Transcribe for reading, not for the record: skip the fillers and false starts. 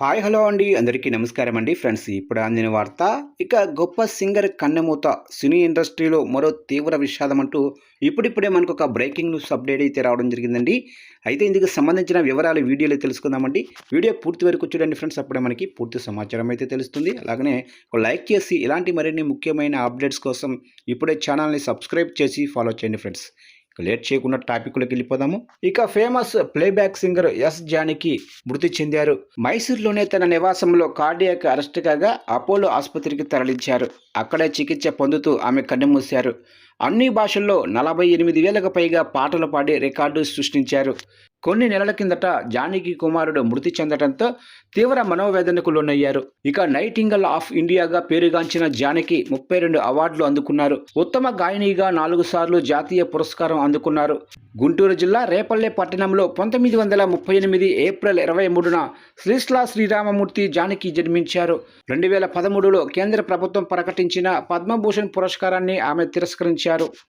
Hi hello అండి అందరికీ నమస్కారం అండి ఫ్రెండ్స్ ఇప్పుడు అందిన వార్త ఇక గొప్ప సింగర్ కన్నెమూత సినీ ఇండస్ట్రీలో మరో తీవ్ర విషాదం అంటూ ఇప్పుడిప్పుడే మనకు ఒక బ్రేకింగ్ న్యూస్ అప్డేట్ అయితే రావడం జరిగిందండి. అయితే ఇందుకు సంబంధించిన వివరాలు వీడియోలో తెలుసుకుందామండి. వీడియో పూర్తి వరకు చూడండి ఫ్రెండ్స్, అప్పుడే మనకి పూర్తి సమాచారం అయితే తెలుస్తుంది. అలాగనే ఒక లైక్ చేసి ఇలాంటి మరిన్ని ముఖ్యమైన అప్డేట్స్ కోసం ఇప్పుడే ఛానల్ని సబ్స్క్రైబ్ చేసి ఫాలో చేయండి ఫ్రెండ్స్. లేట్ చేయకుండా టాపిక్లోకి వెళ్ళిపోదాము. ఇక famous playback singer S Janaki మృతి చెందారు. మైసూరులోనే తన నివాసంలో కార్డియాక్ అరెస్ట్ కాగా అపోలో ఆసుపత్రికి తరలించారు. అక్కడే చికిత్స పొందుతూ ఆమె కన్నుమూశారు. అన్ని భాషల్లో 48,000కు పైగా పాటలు పాడి రికార్డు సృష్టించారు. కొన్ని నెలల కిందట జానకి కుమారుడు మృతి చెందడంతో తీవ్ర మనోవేదనకు లోనయ్యారు. ఇక నైటింగల్ ఆఫ్ ఇండియాగా పేరుగాంచిన జానకి 32 అవార్డులు అందుకున్నారు. ఉత్తమ గాయనిగా 4 సార్లు జాతీయ పురస్కారం అందుకున్నారు. గుంటూరు జిల్లా రేపల్లె పట్టణంలో 1938 ఏప్రిల్ 23న శ్రీశ్లా శ్రీరామమూర్తి జానకి జన్మించారు. 2013లో కేంద్ర ప్రభుత్వం ప్రకటించిన పద్మభూషణ్ పురస్కారాన్ని ఆమె తిరస్కరించారు.